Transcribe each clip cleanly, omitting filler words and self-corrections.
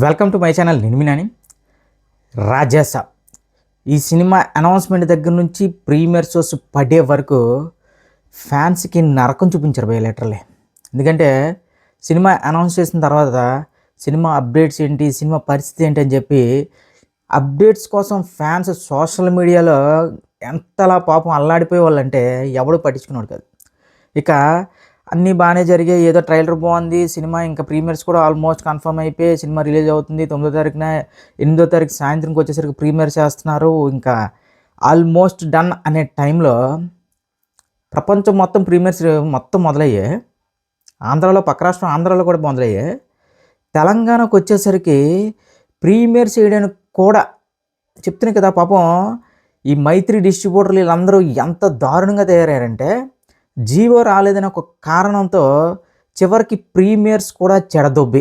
Welcome to my channel. నేను మీ నాని. రాజాసాబ్ ఈ cinema announcement దగ్గర నుంచి ప్రీమియర్ షోస్ పడే వరకు ఫ్యాన్స్కి నరకం చూపించారు భయ లిటరల్లీ. ఎందుకంటే సినిమా అనౌన్స్ చేసిన తర్వాత సినిమా అప్డేట్స్ ఏంటి, సినిమా పరిస్థితి ఏంటి అని చెప్పి అప్డేట్స్ కోసం ఫ్యాన్స్ సోషల్ మీడియాలో ఎంతలా పాపం అల్లాడిపోయే వాళ్ళంటే ఎవడు పట్టించుకున్నాడు కాదు. ఇక అన్నీ బాగానే జరిగాయి, ఏదో ట్రైలర్ బాగుంది, సినిమా ఇంకా ప్రీమియర్స్ కూడా ఆల్మోస్ట్ కన్ఫర్మ్ అయిపోయి సినిమా రిలీజ్ అవుతుంది 9వ తారీఖున, 8వ తారీఖు సాయంత్రంకి వచ్చేసరికి ప్రీమియర్ చేస్తున్నారు, ఇంకా ఆల్మోస్ట్ డన్ అనే టైంలో ప్రపంచం మొత్తం ప్రీమియర్స్ మొత్తం మొదలయ్యాయి. ఆంధ్రాలో, పక్క రాష్ట్రం ఆంధ్రాలో కూడా మొదలయ్యాయి. తెలంగాణకు వచ్చేసరికి ప్రీమియర్స్ చేయడానికి కూడా చెప్తున్నాయి కదా పాపం ఈ మైత్రి డిస్ట్రిబ్యూటర్లు వీళ్ళందరూ ఎంత దారుణంగా తయారయ్యారంటే జీవో రాలేదని ఒక కారణంతో చివరికి ప్రీమియర్స్ కూడా చెడదొబ్బి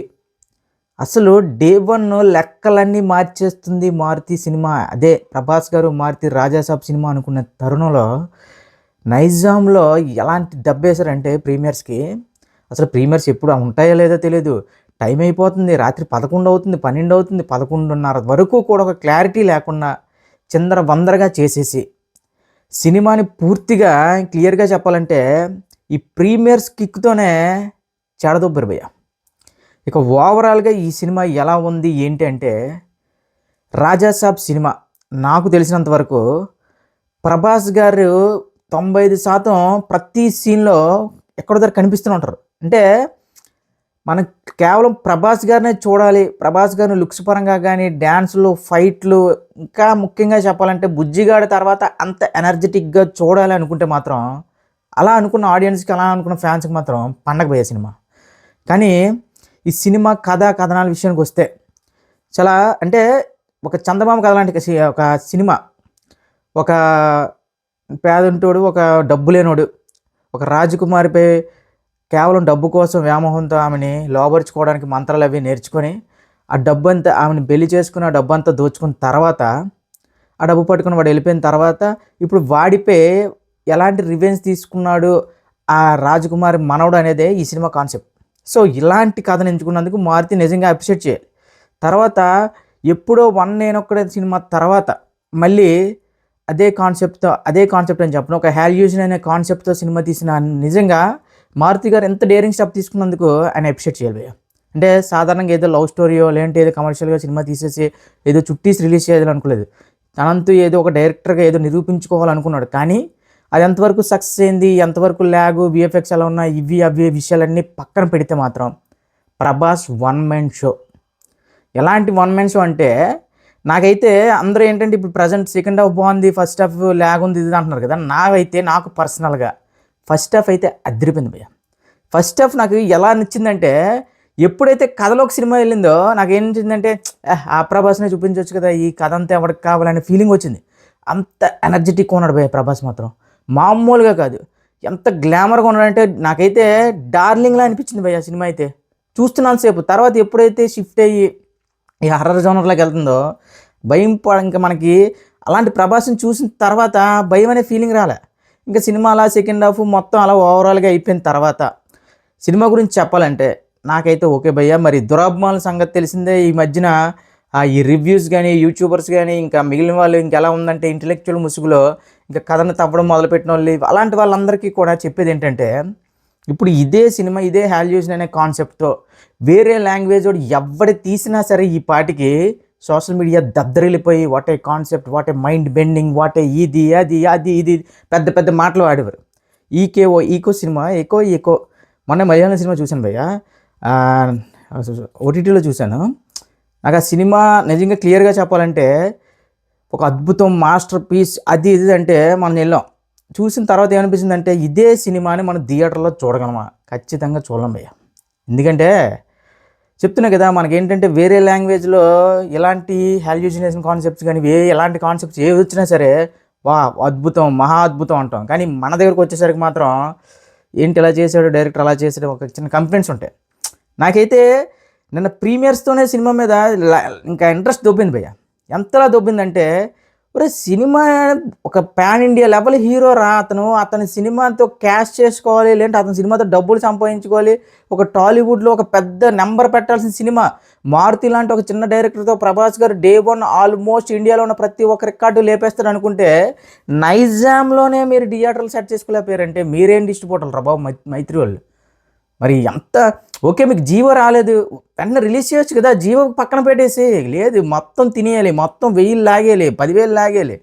అసలు డే 1 లెక్కలన్నీ మార్చేస్తుంది మారుతి సినిమా. అదే ప్రభాస్ గారు మారుతి రాజాసాబ్ సినిమా అనుకున్న తరుణంలో నైజాంలో ఎలాంటి దెబ్బేశారంటే ప్రీమియర్స్కి. అసలు ప్రీమియర్స్ ఎప్పుడు ఉంటాయో లేదో తెలియదు. టైం అయిపోతుంది, రాత్రి 11 అవుతుంది, 12 అవుతుంది, 11:30 వరకు కూడా ఒక క్లారిటీ లేకుండా చిందర వందరగా చేసేసి సినిమాని పూర్తిగా క్లియర్గా చెప్పాలంటే ఈ ప్రీమియర్స్ కిక్తోనే చెడదొబ్బరు భయ్య. ఇక ఓవరాల్గా ఈ సినిమా ఎలా ఉంది ఏంటి అంటే, రాజాసాబ్ సినిమా నాకు తెలిసినంత వరకు ప్రభాస్ గారు 95% ప్రతి సీన్లో ఎక్కడో దగ్గర కనిపిస్తూనే ఉంటారు. అంటే మనం కేవలం ప్రభాస్ గారినే చూడాలి, ప్రభాస్ గారిని లుక్స్ పరంగా కానీ, డ్యాన్స్లు, ఫైట్లు, ఇంకా ముఖ్యంగా చెప్పాలంటే బుజ్జిగాడి తర్వాత అంత ఎనర్జెటిక్గా చూడాలి అనుకుంటే మాత్రం, అలా అనుకున్న ఆడియన్స్కి, అలా అనుకున్న ఫ్యాన్స్కి మాత్రం పండగ పోయే సినిమా. కానీ ఈ సినిమా కథనాల విషయానికి వస్తే చాలా అంటే ఒక చందమామ కథ లాంటి ఒక సినిమా. ఒక పేదంటోడు, ఒక డబ్బు లేనోడు, ఒక రాజకుమారిపై కేవలం డబ్బు కోసం వ్యామోహంతో ఆమెని లోబరుచుకోవడానికి మంత్రాలు అవి నేర్చుకొని ఆ డబ్బు అంతా ఆమెను పెళ్లి చేసుకుని ఆ డబ్బు అంతా దోచుకున్న తర్వాత, ఆ డబ్బు పట్టుకుని వాడు వెళ్ళిపోయిన తర్వాత ఇప్పుడు వాడిపై ఎలాంటి రివెంజ్ తీసుకున్నాడు ఆ రాజకుమారి మనవడు అనేదే ఈ సినిమా కాన్సెప్ట్. సో ఇలాంటి కథను ఎంచుకున్నందుకు మారుతి నిజంగా అప్రిషియేట్ చేయాలి. తర్వాత ఎప్పుడో నేనొక్కడే సినిమా తర్వాత మళ్ళీ అదే కాన్సెప్ట్ అని చెప్పను, ఒక హ్యాల్యూషన్ అనే కాన్సెప్ట్తో సినిమా తీసిన నిజంగా మారుతి గారు ఎంత డేరింగ్ స్టెప్ తీసుకున్నందుకు ఆయన అప్రిషియేట్ చేయాలి. అంటే సాధారణంగా ఏదో లవ్ స్టోరీయో లేదంటే ఏదో కమర్షియల్గా సినిమా తీసేసి ఏదో చుట్టీస్ రిలీజ్ చేయాలని అనుకోలేదు. తనంతూ ఏదో ఒక డైరెక్టర్గా ఏదో నిరూపించుకోవాలనుకున్నాడు. కానీ అది ఎంతవరకు సక్సెస్ అయింది, ఎంతవరకు ల్యాగు, విఎఫ్ఎక్స్ ఎలా ఉన్నాయి, ఇవి అవి విషయాలన్నీ పక్కన పెడితే మాత్రం ప్రభాస్ వన్ మ్యాన్ షో. ఎలాంటి వన్ మ్యాన్ షో అంటే, నాకైతే అందరూ ఏంటంటే ఇప్పుడు ప్రజెంట్ సెకండ్ హాఫ్ బాగుంది, ఫస్ట్ హాఫ్ ల్యాగ్ ఉంది ఇది అంటున్నారు కదా. నాకు పర్సనల్గా ఫస్ట్ హాఫ్ అయితే అదిరిపోయింది భయ్య. ఫస్ట్ హాఫ్ నాకు ఎలా నచ్చిందంటే, ఎప్పుడైతే కథలోకి సినిమా వెళ్ళిందో నాకేం నచ్చిందంటే, ఆ ప్రభాస్నే చూపించవచ్చు కదా, ఈ కథ అంతా ఎవరికి కావాలనే ఫీలింగ్ వచ్చింది. అంత ఎనర్జెటిక్గా ఉన్నాడు భయ్య ప్రభాస్ మాత్రం, మామూలుగా కాదు. ఎంత గ్లామర్గా ఉన్నాడంటే నాకైతే డార్లింగ్లా అనిపించింది భయ్య సినిమా అయితే చూస్తున్నాను సేపు. తర్వాత ఎప్పుడైతే షిఫ్ట్ అయ్యి ఈ హర్రర్ జోనర్లోకి వెళ్తుందో భయం ఇంకా మనకి అలాంటి ప్రభాస్ని చూసిన తర్వాత భయం అనే ఫీలింగ్ రాలే. ఇంకా సినిమా అలా సెకండ్ హాఫ్ మొత్తం అలా ఓవరాల్గా అయిపోయిన తర్వాత సినిమా గురించి చెప్పాలంటే నాకైతే ఓకే భయ్య. మరి దురాభిమానుల సంగతి తెలిసిందే. ఈ మధ్యన ఈ రివ్యూస్ కానీ, యూట్యూబర్స్ కానీ, ఇంకా మిగిలిన వాళ్ళు ఇంకెలా ఉందంటే ఇంటెలెక్చువల్ ముసుగులో ఇంకా కథను తవ్వడం మొదలుపెట్టిన వాళ్ళు, అలాంటి వాళ్ళందరికీ కూడా చెప్పేది ఏంటంటే, ఇప్పుడు ఇదే సినిమా, ఇదే హ్యాల్యూషన్ అనే కాన్సెప్ట్తో వేరే లాంగ్వేజ్ వాడు ఎవడి తీసినా సరే ఈ పాటికి సోషల్ మీడియా దద్దరిల్లిపోయి what a concept, what a mind bending, what a ఇది అది అది ఇది పెద్ద పెద్ద మాటలు ఆడేవారు. ఈకో సినిమా ఈకో మొన్న మలయాళం సినిమా చూశాను భయ్య, ఓటీటీలో చూశాను. నాకు ఆ సినిమా నిజంగా క్లియర్గా చెప్పాలంటే ఒక అద్భుతం, మాస్టర్ పీస్ అది ఇది అంటే మనం వెళ్ళాం. చూసిన తర్వాత ఏమనిపించింది అంటే, ఇదే సినిమాని మనం థియేటర్లో చూడగలమా? ఖచ్చితంగా చూడలేం భయ్య. ఎందుకంటే చెప్తున్నా కదా, మనకేంటంటే వేరే లాంగ్వేజ్లో ఎలాంటి హాల్యూజినేషన్ కాన్సెప్ట్స్ కానీ, ఎలాంటి కాన్సెప్ట్స్ ఏవి వచ్చినా సరే అద్భుతం, మహా అద్భుతం అంటాం. కానీ మన దగ్గరకు వచ్చేసరికి మాత్రం ఏంటి ఇలా చేశాడు డైరెక్టర్, అలా చేసాడు, ఒక చిన్న కంప్లైంట్స్ ఉంటాయి. నాకైతే నిన్న ప్రీమియర్స్తోనే సినిమా మీద ఇంకా ఇంట్రెస్ట్ దొబ్బింది భయ్య. ఎంతలా దొబ్బిందంటే, ఒరే సినిమా ఒక పాన్ ఇండియా లెవెల్ హీరో రా అతని సినిమాతో క్యాష్ చేసుకోవాలి, లేదంటే అతని సినిమాతో డబ్బులు సంపాదించుకోవాలి. ఒక టాలీవుడ్లో ఒక పెద్ద నెంబర్ పెట్టాల్సిన సినిమా. మారుతి లాంటి ఒక చిన్న డైరెక్టర్తో ప్రభాస్ గారు డే వన్ ఆల్మోస్ట్ ఇండియాలో ఉన్న ప్రతి ఒక్క రికార్డు లేపేస్తారు అనుకుంటే, నైజాంలోనే మీరు థియేటర్లు సెట్ చేసుకోలేకపోయారంటే మీరేం డిస్ట్రిబ్యూటర్లు రా బాబు మైత్రి వాళ్ళు. మరి ఎంత ఓకే, మీకు జీవో రాలేదు, వెంటనే రిలీజ్ చేయొచ్చు కదా, జీవో పక్కన పెట్టేసి. లేదు, మొత్తం తినేయాలి, మొత్తం 1000 లాగేయాలి, 10,000 లాగేయాలి.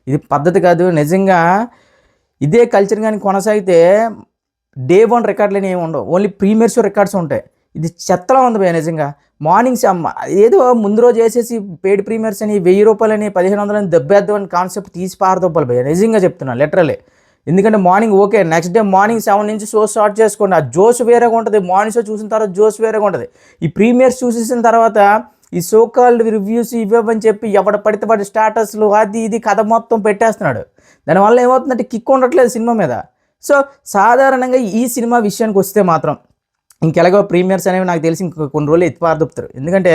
ఇది పద్ధతి కాదు నిజంగా. ఇదే కల్చర్ కానీ కొనసాగితే డే వన్ రికార్డులు అనేవి ఉండవు, ఓన్లీ ప్రీమియర్ షో రికార్డ్స్ ఉంటాయి. ఇది చెత్తలా ఉంది భయ్య నిజంగా. మార్నింగ్స్ ఏదో ముందు రోజు వేసేసి పెయిడ్ ప్రీమియర్స్ అని 1000 రూపాయలని 1500 అని దెబ్బేద్దాం అని కాన్సెప్ట్ తీసి పారదొబ్బాలి భయ్య, నిజంగా చెప్తున్నాను లిటరలీ. ఎందుకంటే morning okay, next day morning 7 నుంచి షో స్టార్ట్ చేసుకోండి, ఆ జోష్ వేరేగా ఉంటుంది. మార్నింగ్ షో చూసిన తర్వాత జోష్ వేరేగా ఉంటుంది. ఈ ప్రీమియర్స్ చూసేసిన తర్వాత ఈ సోకాల్డ్ రివ్యూస్ ఇవ్వని చెప్పి ఎవడ పడితే వాడి స్టాటస్లు అది ఇది కథ మొత్తం పెట్టేస్తున్నాడు. దానివల్ల ఏమవుతుందంటే కిక్ ఉండట్లేదు సినిమా మీద. సో సాధారణంగా ఈ సినిమా విషయానికి వస్తే మాత్రం ఇంకెలాగో ప్రీమియర్స్ అనేవి నాకు తెలిసి ఇంక కొన్ని రోజులు ఎత్తిపారదుపుతారు. ఎందుకంటే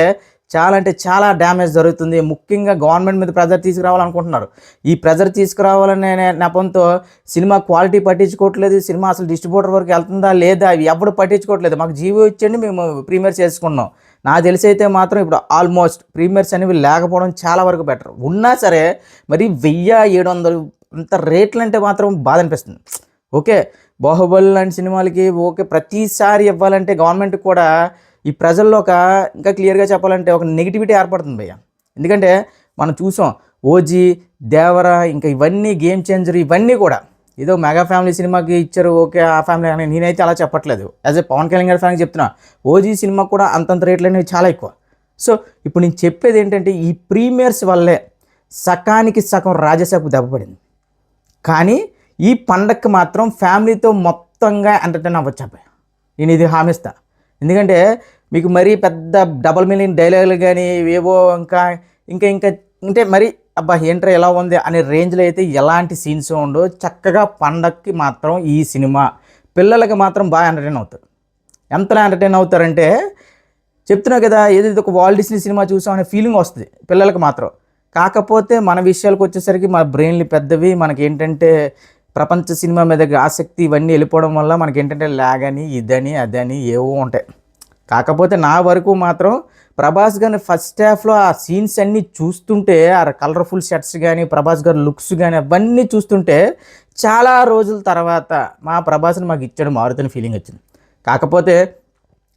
చాలా అంటే చాలా డ్యామేజ్ జరుగుతుంది. ముఖ్యంగా గవర్నమెంట్ మీద ప్రెజర్ తీసుకురావాలనుకుంటున్నారు. ఈ ప్రెజర్ తీసుకురావాలనే నెపంతో సినిమా క్వాలిటీ పట్టించుకోవట్లేదు, సినిమా అసలు డిస్ట్రిబ్యూటర్ వరకు వెళ్తుందా లేదా అవి ఎవడు పట్టించుకోవట్లేదు. మాకు జీవో ఇచ్చండి, మేము ప్రీమియర్స్ చేసుకున్నాం. నాకు తెలిసి అయితే మాత్రం ఇప్పుడు ఆల్మోస్ట్ ప్రీమియర్స్ అనేవి లేకపోవడం చాలా వరకు బెటర్. ఉన్నా సరే మరి 1700 అంత రేట్లు అంటే మాత్రం బాధ అనిపిస్తుంది. ఓకే, బాహుబలి లాంటి సినిమాలకి ఓకే ప్రతిసారి ఇవ్వాలంటే గవర్నమెంట్ కూడా ఈ ప్రజల్లో ఇంకా క్లియర్గా చెప్పాలంటే ఒక నెగిటివిటీ ఏర్పడుతుంది భయ్య. ఎందుకంటే మనం చూసాం ఓజీ, దేవరా, ఇంకా ఇవన్నీ గేమ్ చేంజర్, ఇవన్నీ కూడా ఏదో మెగా ఫ్యామిలీ సినిమాకి ఇచ్చారు ఓకే, ఆ ఫ్యామిలీ అని నేనైతే అలా చెప్పట్లేదు. యాజ్ ఏ పవన్ కళ్యాణ్ గారి ఫ్యామిలీ చెప్తున్నా, ఓజీ సినిమా కూడా అంతంత రేట్లు అనేవి చాలా ఎక్కువ. సో ఇప్పుడు నేను చెప్పేది ఏంటంటే ఈ ప్రీమియర్స్ వల్లే సకానికి సగం రాజసాకు దెబ్బపడింది. కానీ ఈ పండగకి మాత్రం ఫ్యామిలీతో మొత్తంగా ఎంటర్టైన్ అవ్వచ్చు అబ్బాయి, నేను ఇది హామీస్తా. ఎందుకంటే మీకు మరీ పెద్ద డబల్ మీనింగ్ డైలాగులు కానీ ఏవో ఇంకా ఇంకా ఇంకా అంటే మరి అబ్బా ఏంట్రా ఎలా ఉంది అనే రేంజ్లో అయితే ఎలాంటి సీన్స్ ఉండవు. చక్కగా పండగకి మాత్రం ఈ సినిమా పిల్లలకి మాత్రం బాగా ఎంటర్టైన్ అవుతారు. ఎంతలా ఎంటర్టైన్ అవుతారంటే చెప్తున్నా కదా, ఏదైతే ఒక వాల్ట్ డిస్నీ సినిమా చూసాం అనే ఫీలింగ్ వస్తుంది పిల్లలకి మాత్రం. కాకపోతే మన విషయాలకు వచ్చేసరికి మన బ్రెయిన్లు పెద్దవి, మనకి ఏంటంటే ప్రపంచ సినిమా మీద ఆసక్తి ఇవన్నీ వెళ్ళిపోవడం వల్ల మనకి ఏంటంటే ల్యాగ్ అని ఇదని అదని ఏవో ఉంటాయి. కాకపోతే నా వరకు మాత్రం ప్రభాస్ గారి ఫస్ట్ హాఫ్లో ఆ సీన్స్ అన్నీ చూస్తుంటే, ఆ కలర్ఫుల్ షర్ట్స్ కానీ ప్రభాస్ గారి లుక్స్ కానీ అవన్నీ చూస్తుంటే చాలా రోజుల తర్వాత మా ప్రభాస్ని మాకు ఇచ్చాడు మారుతున్న ఫీలింగ్ వచ్చింది. కాకపోతే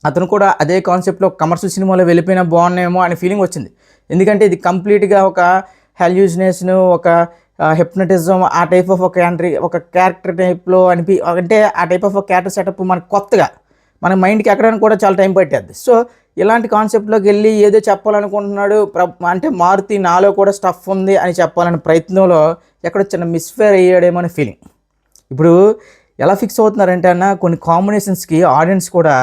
అతను కూడా అదే కాన్సెప్ట్లో కమర్షియల్ సినిమాలో వెళ్ళిపోయినా బాగున్నాయేమో అనే ఫీలింగ్ వచ్చింది. ఎందుకంటే ఇది కంప్లీట్గా ఒక హెల్యూజినేషన్, ఒక హిప్నటిజం, ఆ టైప్ ఆఫ్ ఒక క్యారెక్టర్ టైప్లో అంటే ఆ టైప్ ఆఫ్ ఒక క్యారెక్టర్ సెటప్ మనకు కొత్తగా మన మైండ్కి ఎక్కడానికి కూడా చాలా టైం పట్టేది. సో ఇలాంటి కాన్సెప్ట్లోకి వెళ్ళి ఏదో చెప్పాలనుకుంటున్నాడు అంటే మారుతి నాలో కూడా స్టఫ్ ఉంది అని చెప్పాలనే ప్రయత్నంలో ఎక్కడో చిన్న మిస్ఫేర్ అయ్యాడేమో అనే ఫీలింగ్. ఇప్పుడు ఎలా ఫిక్స్ అవుతున్నారంటే అన్న, కొన్ని కాంబినేషన్స్కి ఆడియన్స్ కూడా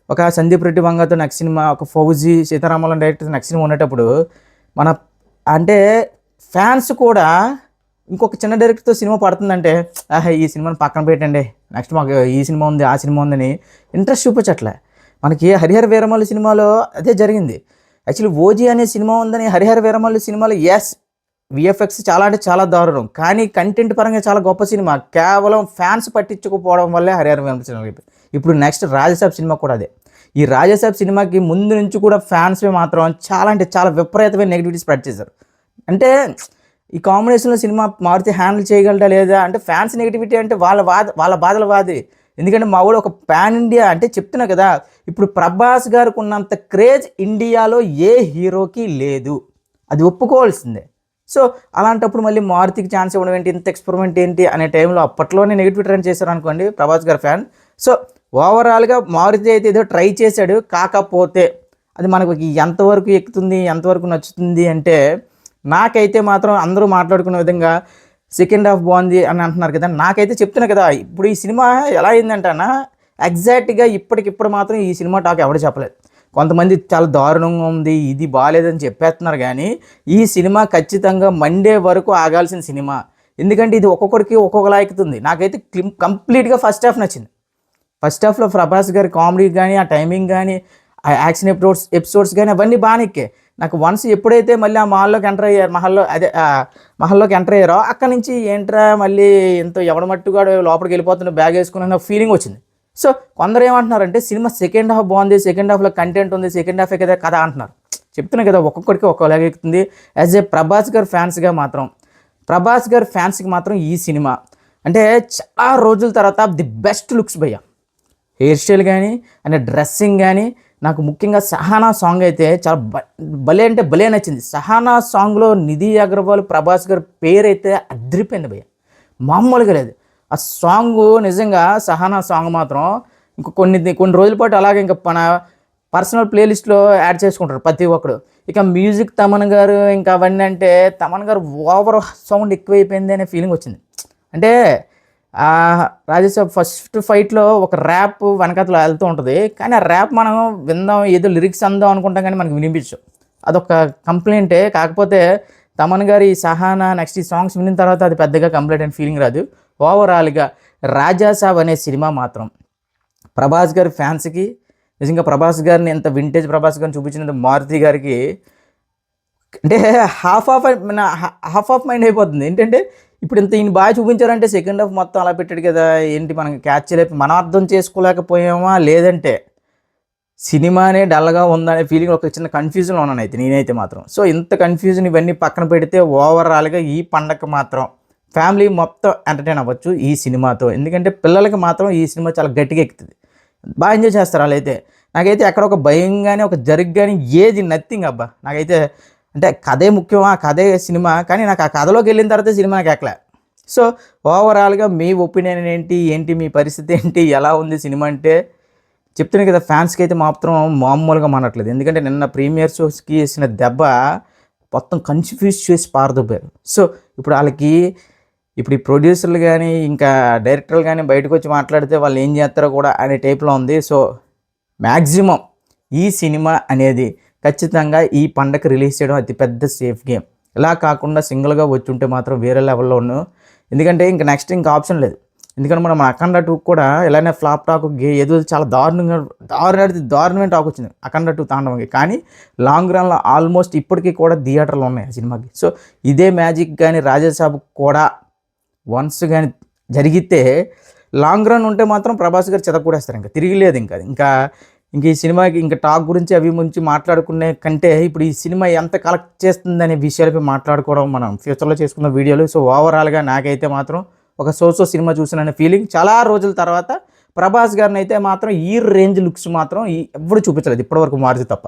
ఒక సందీప్ రెడ్డి వంగతో నెక్స్ట్ సినిమా, ఒక fauji Sitharaman director next cinema ఉండేటప్పుడు మన అంటే ఫ్యాన్స్ కూడా ఇంకొక చిన్న డైరెక్టర్తో సినిమా పడుతుందంటే ఈ సినిమాని పక్కన పెట్టండి, నెక్స్ట్ మాకు ఈ సినిమా ఉంది ఆ సినిమా ఉందని ఇంట్రెస్ట్ చూపించట్లే. మనకి హరిహర వీరమల్లు సినిమాలో అదే జరిగింది. యాక్చువల్లీ ఓజీ అనే సినిమా ఉందని హరిహర వీరమల్లు సినిమాలో ఎస్ విఎఫ్ఎక్స్ చాలా అంటే చాలా దారుణం, కానీ కంటెంట్ పరంగా చాలా గొప్ప సినిమా. కేవలం ఫ్యాన్స్ పట్టించుకోకపోవడం వల్లే హరిహర వీరమల్లు సినిమా. ఇప్పుడు నెక్స్ట్ రాజసాబ్ సినిమా కూడా అదే. ఈ రాజసాబ్ సినిమాకి ముందు నుంచి కూడా ఫ్యాన్స్ మాత్రం చాలా అంటే చాలా విపరీతమైన నెగిటివిటీ స్ప్రెడ్ చేశారు. అంటే ఈ కాంబినేషన్లో సినిమా మారుతి హ్యాండిల్ చేయగలడా లేదా అంటే ఫ్యాన్స్ నెగిటివిటీ అంటే వాళ్ళ బాధల వాది. ఎందుకంటే మా వాడు ఒక పాన్ ఇండియా అంటే చెప్తున్నా కదా, ఇప్పుడు ప్రభాస్ గారికి ఉన్నంత క్రేజ్ ఇండియాలో ఏ హీరోకి లేదు, అది ఒప్పుకోవాల్సిందే. సో అలాంటప్పుడు మళ్ళీ మారుతికి ఛాన్స్ ఇవ్వడం ఏంటి, ఇంత ఎక్స్పెరిమెంట్ ఏంటి అనే టైంలో అప్పట్లోనే నెగిటివ్ ట్రెండ్ చేశారు అనుకోండి ప్రభాస్ గారి ఫ్యాన్. సో ఓవరాల్గా మారుతి అయితే ఏదో ట్రై చేశాడు, కాకపోతే అది మనకు ఎంతవరకు ఎక్కుతుంది ఎంతవరకు నచ్చుతుంది అంటే నాకైతే మాత్రం అందరూ మాట్లాడుకునే విధంగా సెకండ్ హాఫ్ బాగుంది అని అంటున్నారు కదా, నాకైతే చెప్తున్నా కదా ఇప్పుడు ఈ సినిమా ఎలా అయిందంటనా ఎగ్జాక్ట్గా ఇప్పటికిప్పుడు మాత్రం ఈ సినిమా టాక్ ఎవరు చెప్పలేదు. కొంతమంది చాలా దారుణంగా ఉంది ఇది బాగాలేదని చెప్పేస్తున్నారు, కానీ ఈ సినిమా ఖచ్చితంగా మండే వరకు ఆగాల్సిన సినిమా. ఎందుకంటే ఇది ఒక్కొక్కరికి ఒక్కొక్కలా ఎక్కుతుంది. నాకైతే కంప్లీట్గా ఫస్ట్ హాఫ్ నచ్చింది. ఫస్ట్ హాఫ్లో ప్రభాస్ గారి కామెడీ కానీ ఆ టైమింగ్ కానీ ఆ యాక్షన్ ఎపిసోడ్స్ కానీ అవన్నీ బాగా ఎక్కాయి. నాకు వన్స్ ఎప్పుడైతే మళ్ళీ ఆ మాల్లోకి ఎంటర్ అయ్యారు, మహల్లోకి ఎంటర్ అయ్యారో అక్కడి నుంచి ఏంట్రా మళ్ళీ ఎంతో ఎవడ మట్టుగాడు లోపలికి వెళ్ళిపోతున్న బ్యాగ్ వేసుకున్న ఫీలింగ్ వచ్చింది. సో కొందరు ఏమంటున్నారంటే సినిమా సెకండ్ హాఫ్ బాగుంది, సెకండ్ హాఫ్లో కంటెంట్ ఉంది, సెకండ్ హాఫే కదా కథ అంటున్నారు. చెప్తున్నా కదా, ఒక్కొక్కడికి ఒక్కోలాగా ఎక్కుతుంది. యాజ్ ఏ ప్రభాస్ గారి ఫ్యాన్స్కి మాత్రం ఈ సినిమా అంటే చాలా రోజుల తర్వాత ది బెస్ట్ లుక్స్ భయ్య. హెయిర్ స్టైల్ కానీ అండ్ డ్రెస్సింగ్ కానీ, నాకు ముఖ్యంగా సహానా సాంగ్ అయితే చాలా భలే అంటే భలే నచ్చింది. సహానా సాంగ్లో నిధి అగర్వాల్, ప్రభాస్ గారి పేరు అయితే అదిరిపోయింది భయ్య, మామూలుగా లేదు. ఆ సాంగ్ నిజంగా సహానా సాంగ్ మాత్రం ఇంక కొన్ని రోజుల పాటు అలాగే ఇంకా మన పర్సనల్ ప్లేలిస్ట్లో యాడ్ చేసుకుంటారు ప్రతి ఒక్కడు. ఇక మ్యూజిక్ తమన్ గారు ఇంకా అవన్నీ అంటే తమన్ గారు ఓవర్ సౌండ్ ఎక్కువైపోయింది అనే ఫీలింగ్ వచ్చింది. అంటే రాజేసాబ్ ఫస్ట్ ఫైట్లో ఒక ర్యాప్ వెనకతలో వెళ్తూ ఉంటుంది, కానీ ఆ ర్యాప్ మనం విందాం ఏదో లిరిక్స్ అందాం అనుకుంటాం కానీ మనకు వినిపించు, అదొక కంప్లైంటే. కాకపోతే తమన్ గారి సహానా నెక్స్ట్ ఈ సాంగ్స్ విన్న తర్వాత అది పెద్దగా కంప్లైంట్ అని ఫీలింగ్ రాదు. ఓవరాల్గా రాజాసాబ్ అనే సినిమా మాత్రం ప్రభాస్ గారి ఫ్యాన్స్కి, నిజంగా ప్రభాస్ గారిని ఎంత వింటేజ్ ప్రభాస్ గారిని చూపించినంత మారుతి గారికి అంటే హాఫ్ ఆఫ్ మైండ్ అయిపోతుంది. ఏంటంటే ఇప్పుడు ఇంత ఈయన బాగా చూపించారంటే సెకండ్ హాఫ్ మొత్తం అలా పెట్టాడు కదా, ఏంటి మనకి క్యాచ్ చేయలేక మనం అర్థం చేసుకోలేకపోయామా, లేదంటే సినిమానే డల్గా ఉందనే ఫీలింగ్ ఒక చిన్న కన్ఫ్యూజన్లో ఉన్నాను అయితే నేనైతే మాత్రం. సో ఇంత కన్ఫ్యూజన్ ఇవన్నీ పక్కన పెడితే ఓవరాల్గా ఈ పండగ మాత్రం ఫ్యామిలీ మొత్తం ఎంటర్టైన్ అవ్వచ్చు ఈ సినిమాతో. ఎందుకంటే పిల్లలకి మాత్రం ఈ సినిమా చాలా గట్టిగా ఎక్కుతుంది, బాగా ఎంజాయ్ చేస్తారు వాళ్ళైతే. నాకైతే ఎక్కడ ఒక భయం కానీ ఒక జరుగు కానీ ఏది నథింగ్ అబ్బా. నాకైతే అంటే కథే ముఖ్యమా, కథే సినిమా, కానీ నాకు ఆ కథలోకి వెళ్ళిన తర్వాత సినిమా నాకు ఎక్కలే. సో ఓవరాల్గా మీ ఒపీనియన్ ఏంటి మీ పరిస్థితి ఏంటి, ఎలా ఉంది సినిమా అంటే చెప్తున్నాను కదా, ఫ్యాన్స్కి అయితే మాత్రం మామూలుగా మనట్లేదు. ఎందుకంటే నిన్న ప్రీమియర్ షోస్కి వేసిన దెబ్బ మొత్తం కన్ఫ్యూజ్ చేసి పారదొబ్బారు. సో ఇప్పుడు ఈ ప్రొడ్యూసర్లు కానీ ఇంకా డైరెక్టర్లు కానీ బయటకు వచ్చి మాట్లాడితే వాళ్ళు ఏం చేస్తారో కూడా అనే టైప్లో ఉంది. సో మ్యాక్సిమం ఈ సినిమా అనేది ఖచ్చితంగా ఈ పండగ రిలీజ్ చేయడం అతిపెద్ద సేఫ్ గేమ్. ఇలా కాకుండా సింగిల్గా వచ్చి ఉంటే మాత్రం వేరే లెవెల్లో ఉన్నాను. ఎందుకంటే ఇంకా నెక్స్ట్ ఇంకా ఆప్షన్ లేదు. ఎందుకంటే మనం అఖండ 2 కూడా ఇలానే ఫ్లాప్ టాక్ ఏదో చాలా దారుణమైన టాక్ వచ్చింది అఖండ 2 తాండవంకి. కానీ లాంగ్ రన్లో ఆల్మోస్ట్ ఇప్పటికీ కూడా థియేటర్లు ఉన్నాయి ఆ సినిమాకి. సో ఇదే మ్యాజిక్ కానీ రాజాసాబ్ కూడా వన్స్ కానీ జరిగితే లాంగ్ రన్ ఉంటే మాత్రం ప్రభాస్ గారు చెదకూడేస్తారు, ఇంకా తిరిగిలేదు. ఇంకా ఈ సినిమాకి ఇంకా టాక్ గురించి అవి గురించి మాట్లాడుకునే కంటే ఇప్పుడు ఈ సినిమా ఎంత కలెక్ట్ చేస్తుందనే విషయాలపై మాట్లాడుకోవడం మనం ఫ్యూచర్లో చేసుకున్న వీడియోలు. సో ఓవరాల్గా నాకైతే మాత్రం ఒక సినిమా చూసిన ఫీలింగ్. చాలా రోజుల తర్వాత ప్రభాస్ గారిని అయితే మాత్రం ఈ రేంజ్ లుక్స్ మాత్రం ఎప్పుడు చూపించలేదు ఇప్పటివరకు మారుతి తప్ప.